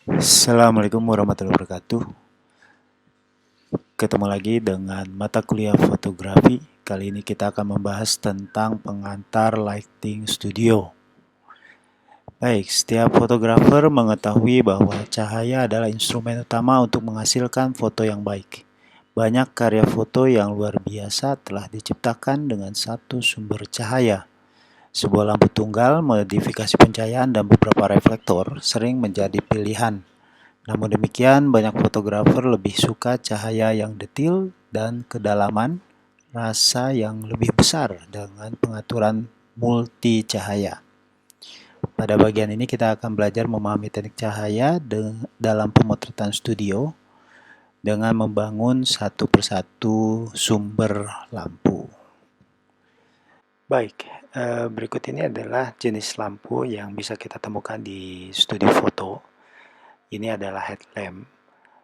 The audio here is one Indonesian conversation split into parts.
Assalamualaikum warahmatullahi wabarakatuh. Ketemu lagi dengan mata kuliah fotografi. Kali ini kita akan membahas tentang pengantar lighting studio. Baik, setiap fotografer mengetahui bahwa cahaya adalah instrumen utama untuk menghasilkan foto yang baik. Banyak karya foto yang luar biasa telah diciptakan dengan satu sumber cahaya. Sebuah lampu tunggal, modifikasi pencahayaan, dan beberapa reflektor sering menjadi pilihan. Namun demikian, banyak fotografer lebih suka cahaya yang detil dan kedalaman rasa yang lebih besar dengan pengaturan multi cahaya. Pada bagian ini kita akan belajar memahami teknik cahaya dalam pemotretan studio dengan membangun satu persatu sumber lampu. Baik, berikut ini adalah jenis lampu yang bisa kita temukan di studio foto. Ini adalah headlamp,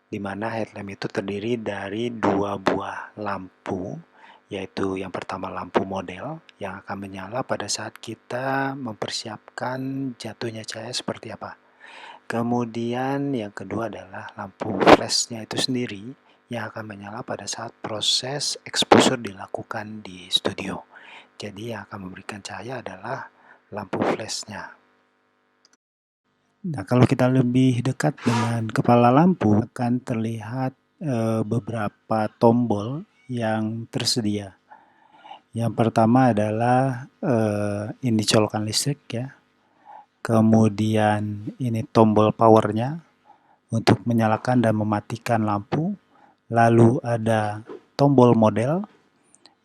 di mana headlamp itu terdiri dari dua buah lampu, yaitu yang pertama lampu model yang akan menyala pada saat kita mempersiapkan jatuhnya cahaya seperti apa. Kemudian yang kedua adalah lampu flashnya itu sendiri yang akan menyala pada saat proses exposure dilakukan di studio. Jadi yang akan memberikan cahaya adalah lampu flashnya. Nah, kalau kita lebih dekat dengan kepala lampu akan terlihat beberapa tombol yang tersedia. Yang pertama adalah ini colokan listrik ya. Kemudian ini tombol powernya untuk menyalakan dan mematikan lampu. Lalu ada tombol model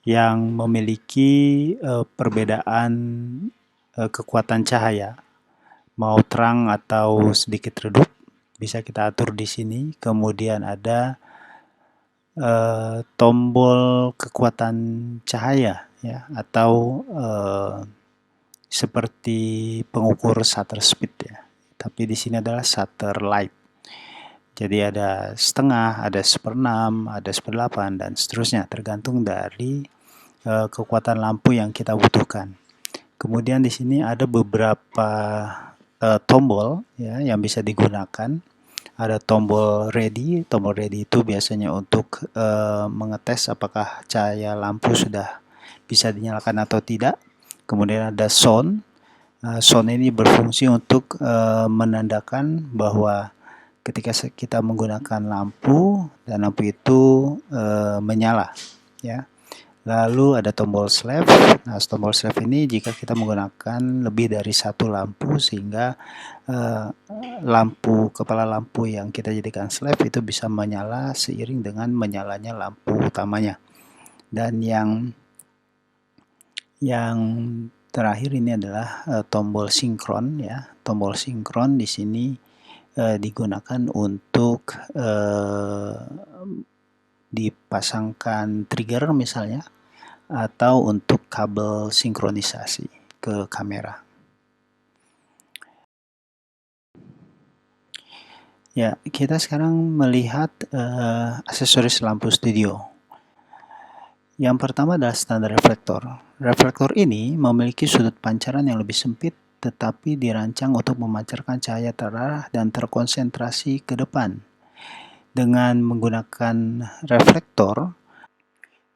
yang memiliki perbedaan kekuatan cahaya. Mau terang atau sedikit redup bisa kita atur di sini. Kemudian ada tombol kekuatan cahaya ya, atau seperti pengukur shutter speed ya. Tapi di sini adalah shutter light. Jadi ada setengah, ada 1/6, ada 1/8 dan seterusnya tergantung dari kekuatan lampu yang kita butuhkan. Kemudian di sini ada beberapa tombol ya yang bisa digunakan. Ada tombol ready itu biasanya untuk mengetes apakah cahaya lampu sudah bisa dinyalakan atau tidak. Kemudian ada sound. Sound ini berfungsi untuk menandakan bahwa ketika kita menggunakan lampu dan lampu itu menyala ya. Lalu ada tombol slave. Nah, tombol slave ini jika kita menggunakan lebih dari satu lampu sehingga kepala lampu yang kita jadikan slave itu bisa menyala seiring dengan menyalanya lampu utamanya. Dan yang terakhir ini adalah tombol sinkron ya. Tombol sinkron di sini digunakan untuk dipasangkan trigger misalnya, atau untuk kabel sinkronisasi ke kamera. Ya, kita sekarang melihat aksesoris lampu studio. Yang pertama adalah standar reflektor. Reflektor ini memiliki sudut pancaran yang lebih sempit, tetapi dirancang untuk memancarkan cahaya terarah dan terkonsentrasi ke depan. Dengan menggunakan reflektor,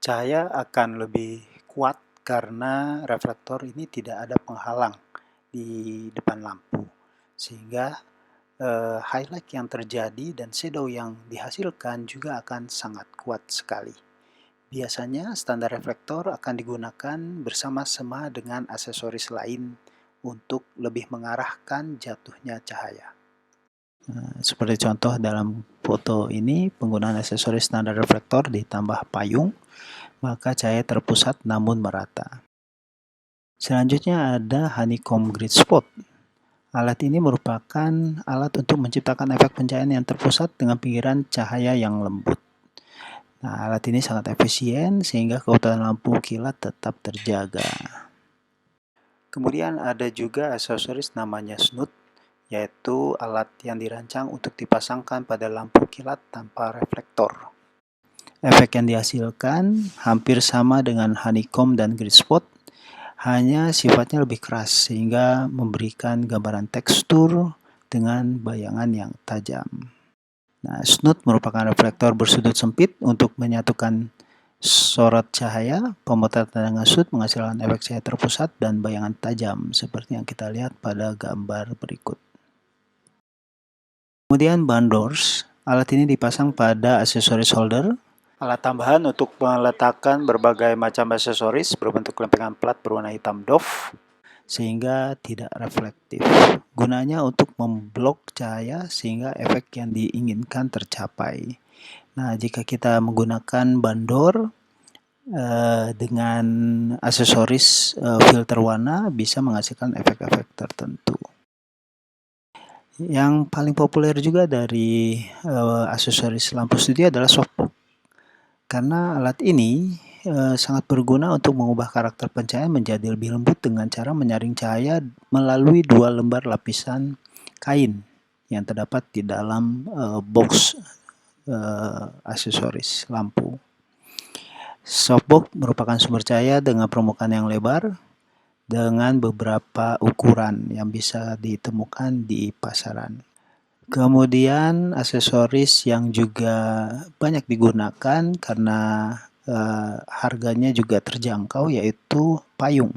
cahaya akan lebih kuat karena reflektor ini tidak ada penghalang di depan lampu, sehingga highlight yang terjadi dan shadow yang dihasilkan juga akan sangat kuat sekali. Biasanya standar reflektor akan digunakan bersama-sama dengan aksesoris lain untuk lebih mengarahkan jatuhnya cahaya. Seperti contoh dalam foto ini, penggunaan aksesoris standar reflektor ditambah payung, maka cahaya terpusat namun merata. Selanjutnya ada honeycomb grid spot. Alat ini merupakan alat untuk menciptakan efek pencahayaan yang terpusat dengan pinggiran cahaya yang lembut. Nah, alat ini sangat efisien sehingga kekuatan lampu kilat tetap terjaga. Kemudian ada juga aksesoris namanya snoot, yaitu alat yang dirancang untuk dipasangkan pada lampu kilat tanpa reflektor. Efek yang dihasilkan hampir sama dengan honeycomb dan grid spot, hanya sifatnya lebih keras sehingga memberikan gambaran tekstur dengan bayangan yang tajam. Nah, snoot merupakan reflektor bersudut sempit untuk menyatukan sorot cahaya. Pemotretan dengan snoot menghasilkan efek cahaya terpusat dan bayangan tajam seperti yang kita lihat pada gambar berikut. Kemudian bandors, alat ini dipasang pada aksesoris holder. Alat tambahan untuk meletakkan berbagai macam aksesoris berbentuk lempengan plat berwarna hitam doff sehingga tidak reflektif. Gunanya untuk memblok cahaya sehingga efek yang diinginkan tercapai. Nah, jika kita menggunakan bandor dengan aksesoris filter warna bisa menghasilkan efek-efek tertentu. Yang paling populer juga dari aksesoris lampu studio adalah softbox. Karena alat ini sangat berguna untuk mengubah karakter pencahayaan menjadi lebih lembut dengan cara menyaring cahaya melalui 2 lembar lapisan kain yang terdapat di dalam box aksesoris lampu. Softbox merupakan sumber cahaya dengan permukaan yang lebar dengan beberapa ukuran yang bisa ditemukan di pasaran. Kemudian aksesoris yang juga banyak digunakan karena harganya juga terjangkau yaitu payung.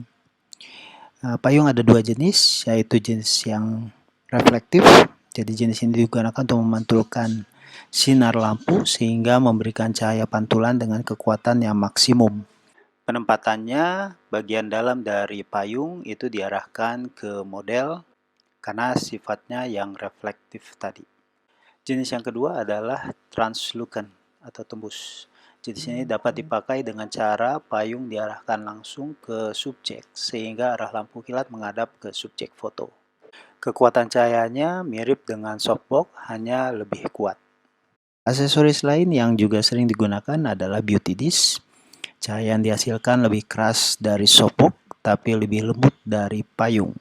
Payung ada 2 jenis, yaitu jenis yang reflektif. Jadi jenis ini digunakan untuk memantulkan sinar lampu sehingga memberikan cahaya pantulan dengan kekuatan yang maksimum. Penempatannya, bagian dalam dari payung itu diarahkan ke model karena sifatnya yang reflektif tadi. Jenis yang kedua adalah translucent atau tembus. Jenis ini dapat dipakai dengan cara payung diarahkan langsung ke subjek sehingga arah lampu kilat menghadap ke subjek foto. Kekuatan cahayanya mirip dengan softbox, hanya lebih kuat. Aksesoris lain yang juga sering digunakan adalah beauty disc. Cahaya yang dihasilkan lebih keras dari softbox tapi lebih lembut dari payung.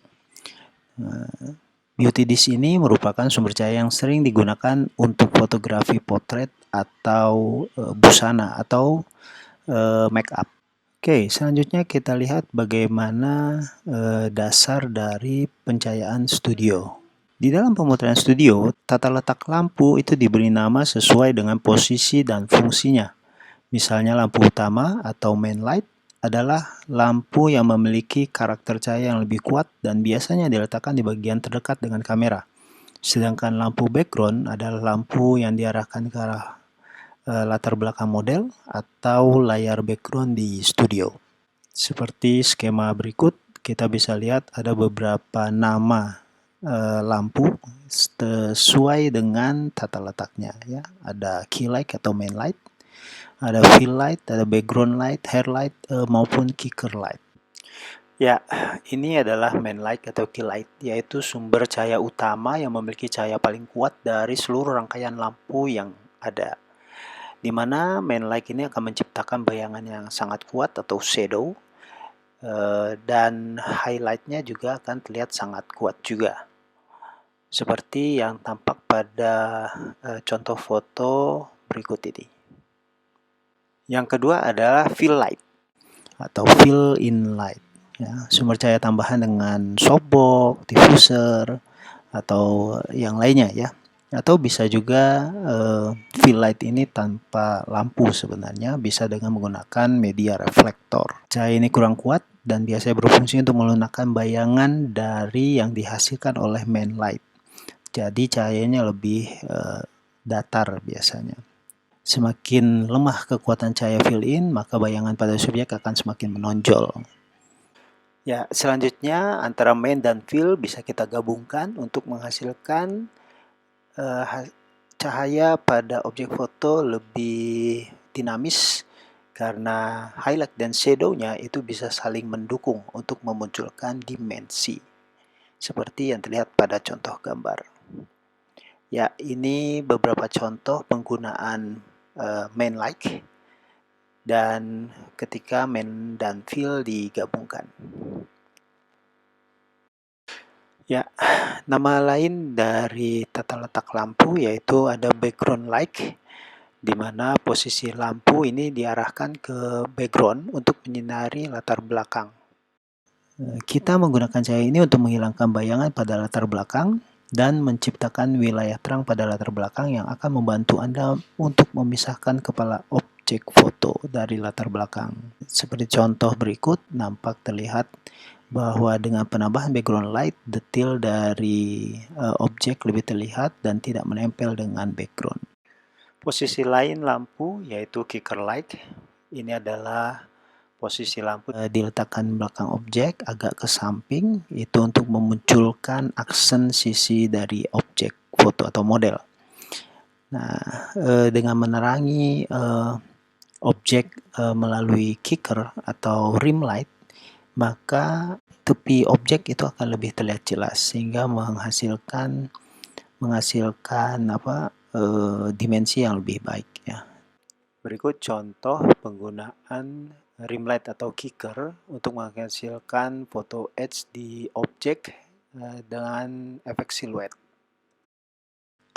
Beauty disc ini merupakan sumber cahaya yang sering digunakan untuk fotografi potret atau busana atau make up. Oke, selanjutnya kita lihat bagaimana dasar dari pencahayaan studio. Di dalam pemotretan studio, tata letak lampu itu diberi nama sesuai dengan posisi dan fungsinya. Misalnya lampu utama atau main light adalah lampu yang memiliki karakter cahaya yang lebih kuat dan biasanya diletakkan di bagian terdekat dengan kamera. Sedangkan lampu background adalah lampu yang diarahkan ke arah latar belakang model atau layar background di studio. Seperti skema berikut, kita bisa lihat ada beberapa nama lampu sesuai dengan tata letaknya. Ya. Ada key light atau main light, ada fill light, ada background light, hair light, maupun kicker light. Ya, ini adalah main light atau key light, yaitu sumber cahaya utama yang memiliki cahaya paling kuat dari seluruh rangkaian lampu yang ada. Di mana main light ini akan menciptakan bayangan yang sangat kuat atau shadow, dan highlightnya juga akan terlihat sangat kuat juga. Seperti yang tampak pada contoh foto berikut ini. Yang kedua adalah fill light atau fill in light. Ya, sumber cahaya tambahan dengan softbox, diffuser, atau yang lainnya ya. Atau bisa juga fill light ini tanpa lampu sebenarnya, bisa dengan menggunakan media reflektor. Cahaya ini kurang kuat dan biasanya berfungsi untuk melunakkan bayangan dari yang dihasilkan oleh main light. Jadi cahayanya lebih datar biasanya. Semakin lemah kekuatan cahaya fill-in, maka bayangan pada subjek akan semakin menonjol. Ya, selanjutnya antara main dan fill bisa kita gabungkan untuk menghasilkan cahaya pada objek foto lebih dinamis karena highlight dan shadow-nya itu bisa saling mendukung untuk memunculkan dimensi. Seperti yang terlihat pada contoh gambar. Ya, ini beberapa contoh penggunaan main light dan ketika main dan fill digabungkan. Ya, nama lain dari tata letak lampu yaitu ada background light, di mana posisi lampu ini diarahkan ke background untuk menyinari latar belakang. Kita menggunakan cahaya ini untuk menghilangkan bayangan pada latar belakang dan menciptakan wilayah terang pada latar belakang yang akan membantu Anda untuk memisahkan kepala objek foto dari latar belakang. Seperti contoh berikut, nampak terlihat bahwa dengan penambahan background light, detail dari objek lebih terlihat dan tidak menempel dengan background. Posisi lain lampu yaitu kicker light. Ini adalah posisi lampu diletakkan belakang objek agak ke samping, itu untuk memunculkan aksen sisi dari objek foto atau model. Nah, dengan menerangi objek melalui kicker atau rim light, maka tepi objek itu akan lebih terlihat jelas sehingga menghasilkan dimensi yang lebih baik ya. Berikut contoh penggunaan rim light atau kicker untuk menghasilkan foto edge di objek dengan efek siluet.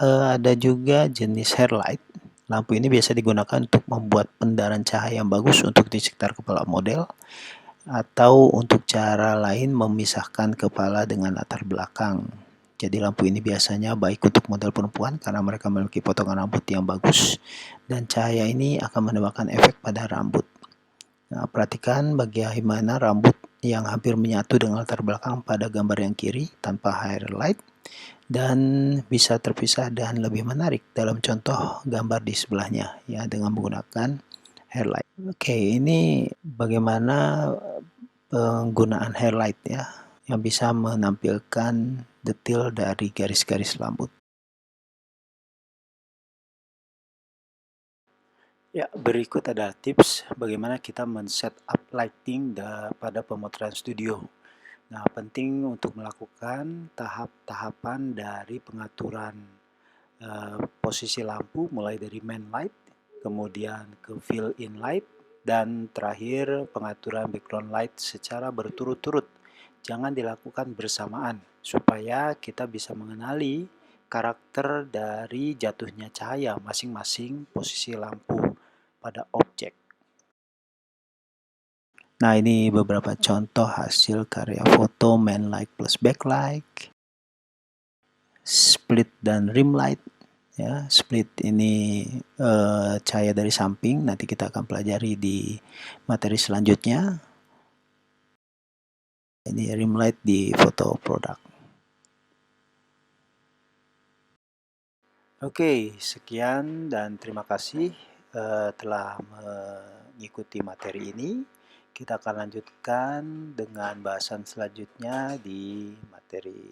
Ada juga jenis hair light. Lampu ini biasa digunakan untuk membuat pendaran cahaya yang bagus untuk di sekitar kepala model atau untuk cara lain memisahkan kepala dengan latar belakang. Jadi lampu ini biasanya baik untuk model perempuan karena mereka memiliki potongan rambut yang bagus dan cahaya ini akan menambahkan efek pada rambut. Nah, perhatikan bagaimana rambut yang hampir menyatu dengan latar belakang pada gambar yang kiri tanpa highlight dan bisa terpisah dan lebih menarik dalam contoh gambar di sebelahnya ya dengan menggunakan highlight. Oke, ini bagaimana penggunaan highlight ya yang bisa menampilkan detail dari garis-garis rambut. Ya, berikut ada tips bagaimana kita men-set up lighting pada pemotretan studio. Nah, penting untuk melakukan tahap-tahapan dari pengaturan posisi lampu mulai dari main light, kemudian ke fill-in light, dan terakhir pengaturan background light secara berturut-turut. Jangan dilakukan bersamaan supaya kita bisa mengenali karakter dari jatuhnya cahaya masing-masing posisi lampu pada objek. Nah, ini beberapa contoh hasil karya foto main light plus backlight, split dan rim light. Ya, split ini cahaya dari samping, nanti kita akan pelajari di materi selanjutnya. Ini rim light di foto produk. Oke, sekian dan terima kasih telah mengikuti materi ini. Kita akan lanjutkan dengan bahasan selanjutnya di materi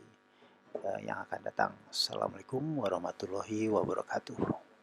yang akan datang. Assalamualaikum warahmatullahi wabarakatuh.